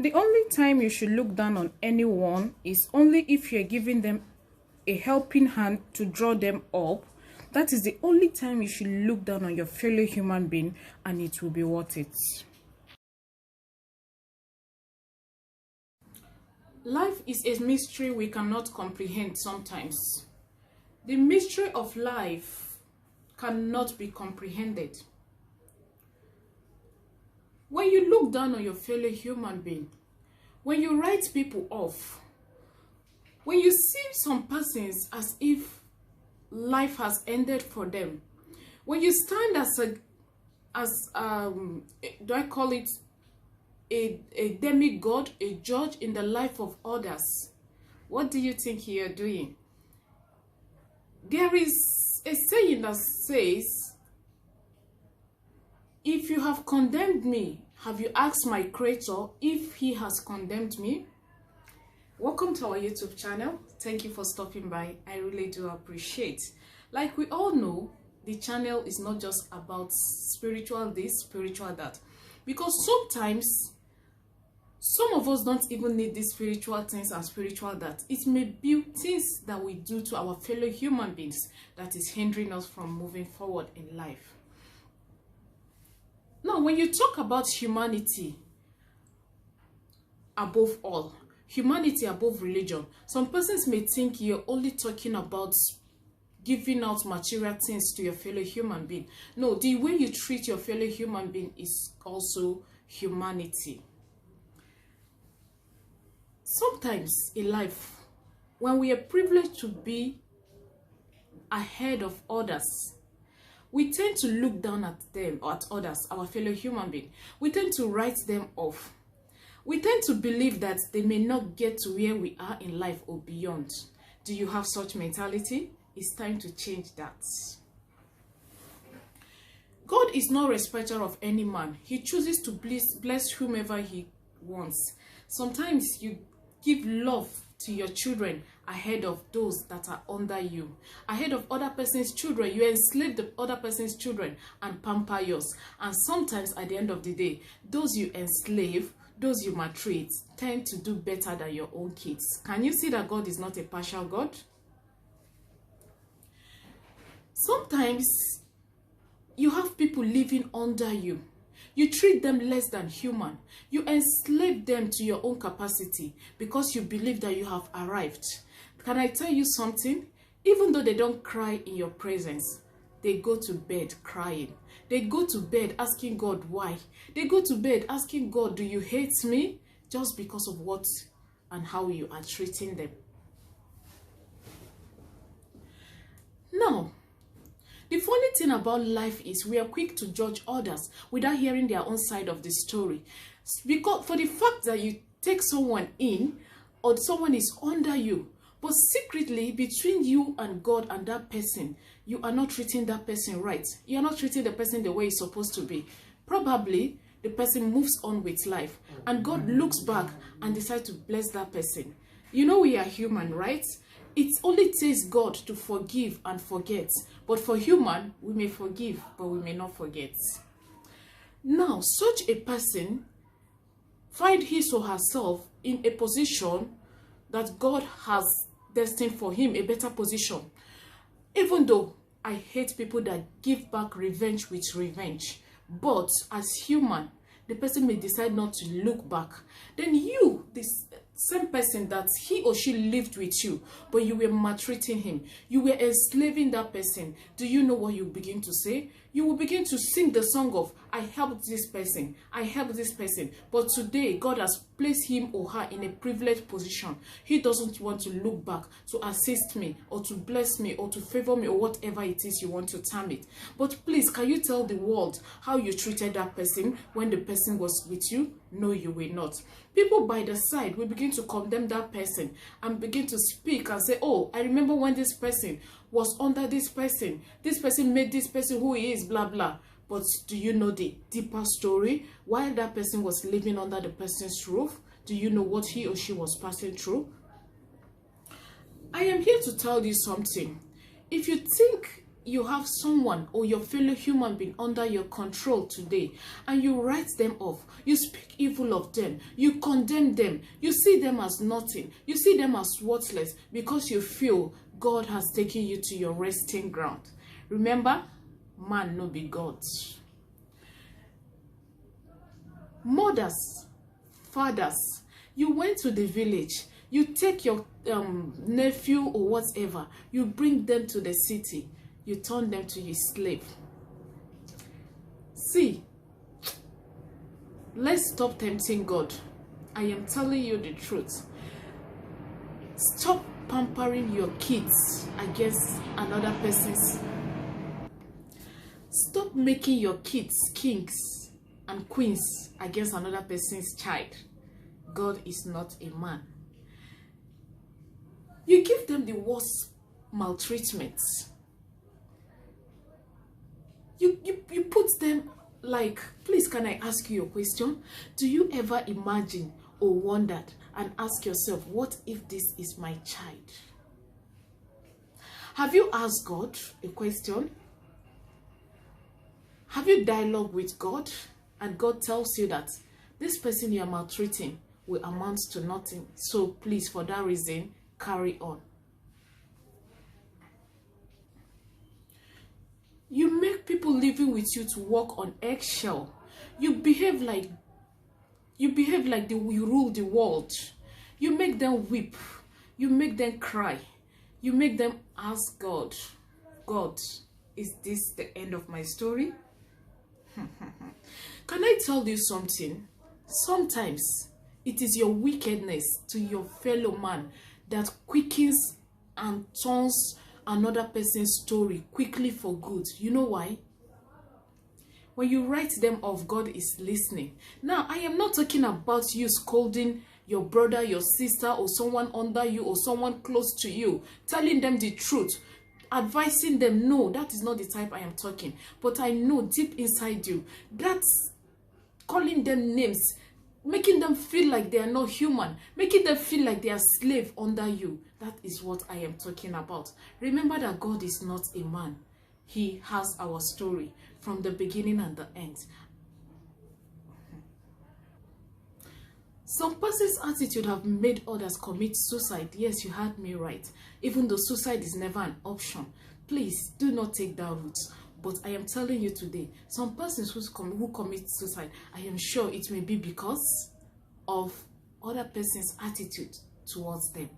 The only time you should look down on anyone is only if you're giving them a helping hand to draw them up. That is the only time you should look down on your fellow human being, and it will be worth it. Life is a mystery we cannot comprehend sometimes. The mystery of life cannot be comprehended. When you look down on your fellow human being, when you write people off, when you see some persons as if life has ended for them, when you stand as do I call it a demigod, a judge in the life of others, what do you think you're doing? There is a saying that says, if you have condemned me, have you asked my creator if he has condemned me? Welcome to our YouTube channel. Thank you for stopping by. I really do appreciate. Like we all know, the channel is not just about spiritual this, spiritual that. Because sometimes, some of us don't even need these spiritual things and spiritual that. It may be things that we do to our fellow human beings that is hindering us from moving forward in life. Now, when you talk about humanity above all, humanity above religion, some persons may think you're only talking about giving out material things to your fellow human being. No, the way you treat your fellow human being is also humanity. Sometimes in life, when we are privileged to be ahead of others, we tend to look down at them or at others, our fellow human being. We tend to write them off. We tend to believe that they may not get to where we are in life or beyond. Do you have such mentality? It's time to change that. God is no respecter of any man. He chooses to bless whomever he wants. Sometimes you give love to your children ahead of those that are under you, ahead of other person's children. You enslave the other person's children and pamper yours. And sometimes at the end of the day, those you enslave, those you maltreat, tend to do better than your own kids. Can you see that God is not a partial God? Sometimes you have people living under you. You treat them less than human. You enslave them to your own capacity because you believe that you have arrived. Can I tell you something? Even though they don't cry in your presence, they go to bed crying. They go to bed asking God why. They go to bed asking God, do you hate me? Just because of what and how you are treating them. Now, the funny thing about life is we are quick to judge others without hearing their own side of the story. Because for the fact that you take someone in or someone is under you, but secretly between you and God and that person, you are not treating that person right. You are not treating the person the way it's supposed to be. Probably the person moves on with life and God looks back and decides to bless that person. You know we are human, right? It only takes God to forgive and forget. But for human, we may forgive, but we may not forget. Now, such a person find his or herself in a position that God has destined for him, a better position. Even though I hate people that give back revenge with revenge, but as human, the person may decide not to look back. Then you, this same person that he or she lived with you, but you were maltreating him, you were enslaving that person, do you know what you begin to say? You will begin to sing the song of, I helped this person, I helped this person, but today God has placed him or her in a privileged position. He doesn't want to look back to assist me or to bless me or to favor me or whatever it is you want to term it. But please, can you tell the world how you treated that person when the person was with you? No, you will not. People by the side will begin to condemn that person and begin to speak and say, oh, I remember when this person was under this person made this person who he is, blah, blah. But do you know the deeper story? While that person was living under the person's roof, do you know what he or she was passing through? I am here to tell you something. If you think you have someone or your fellow human being under your control today, and you write them off, you speak evil of them, you condemn them, you see them as nothing, you see them as worthless because you feel God has taken you to your resting ground. Remember, man no be God. Mothers, fathers, you went to the village, you take your nephew or whatever, you bring them to the city, you turn them to your slave. See, let's stop tempting God. I am telling you the truth. Stop pampering your kids against another person's. Stop making your kids kings and queens against another person's child. God is not a man. You give them the worst maltreatments. You put them like, please, can I ask you a question? Do you ever imagine or wondered and ask yourself, what if this is my child? Have you asked God a question? Have you dialogue with God? And God tells you that this person you are maltreating will amount to nothing. So please, for that reason, carry on. You make people living with you to walk on eggshell. You behave like you rule the world. You make them weep. You make them cry. You make them ask God, God, is this the end of my story? Can I tell you something? Sometimes it is your wickedness to your fellow man that quickens and turns another person's story quickly for good. You know why? When you write them off, God is listening. Now, I am not talking about you scolding your brother, your sister, or someone under you, or someone close to you, telling them the truth, advising them. No, that is not the type I am talking. But I know deep inside you, that's calling them names, making them feel like they are not human, making them feel like they are slave under you. That is what I am talking about. Remember that God is not a man. He has our story from the beginning and the end. Some person's attitude have made others commit suicide. Yes, you heard me right. Even though suicide is never an option. Please do not take that route. But I am telling you today, some persons who commit suicide, I am sure it may be because of other person's attitude towards them.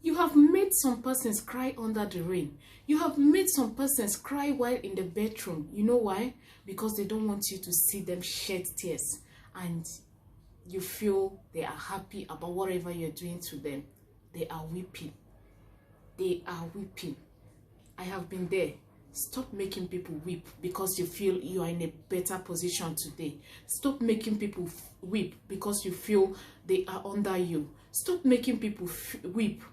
You have made some persons cry under the rain. You have made some persons cry while in the bedroom. You know why? Because they don't want you to see them shed tears. And you feel they are happy about whatever you're doing to them. They are weeping. They are weeping. I have been there. Stop making people weep because you feel you are in a better position today. Stop making people weep because you feel they are under you. Stop making people weep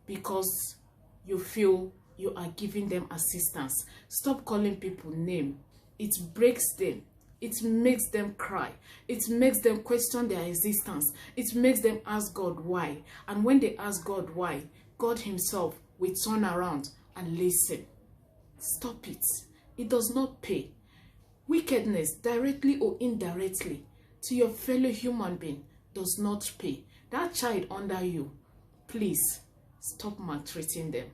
because you feel you are giving them assistance. Stop calling people names. It breaks them. It makes them cry. It makes them question their existence. It makes them ask God why. And when they ask God why, God himself will turn around and listen. Stop it. It does not pay. Wickedness, directly or indirectly, to your fellow human being does not pay. That child under you, please stop maltreating them.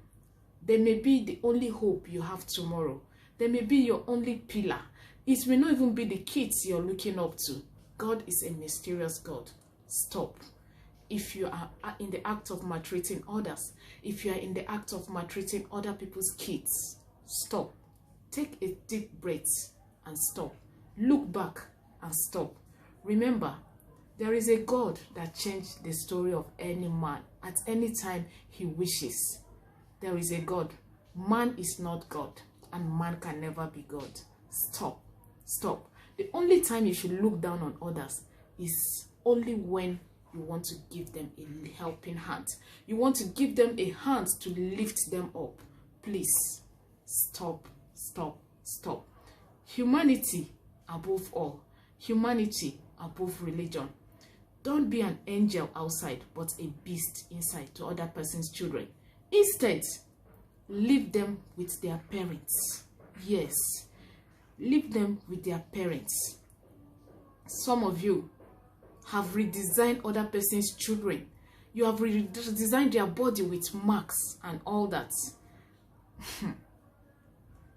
They may be the only hope you have tomorrow. They may be your only pillar. It may not even be the kids you're looking up to. God is a mysterious God. Stop. If you are in the act of maltreating others, if you are in the act of maltreating other people's kids, stop. Take a deep breath and stop. Look back and stop. Remember, there is a God that changed the story of any man at any time he wishes. There is a God. Man is not God, and man can never be God. Stop. Stop. The only time you should look down on others is only when you want to give them a helping hand. You want to give them a hand to lift them up. Please, stop, stop, stop. Humanity above all. Humanity above religion. Don't be an angel outside, but a beast inside to other person's children. Instead, leave them with their parents. Yes, leave them with their parents. Some of you have redesigned other person's children. You have redesigned their body with marks and all that.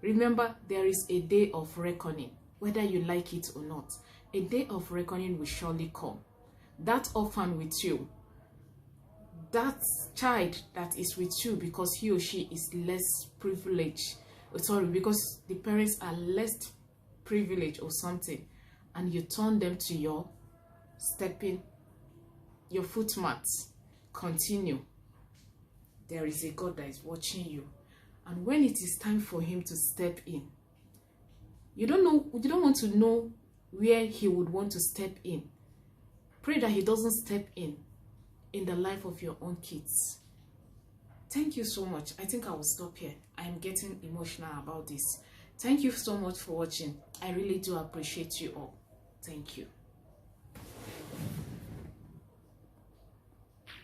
Remember, there is a day of reckoning, whether you like it or not. A day of reckoning will surely come. That orphan with you, that child that is with you because he or she is less privileged, because the parents are less privileged or something, and you turn them to your footmats. Continue. There is a God that is watching you, and when it is time for him to step in, you don't want to know where he would want to step in. Pray that he doesn't step in the life of your own kids. Thank you so much. I think I will stop here. I'm getting emotional about this. Thank you so much for watching. I really do appreciate you all. Thank you.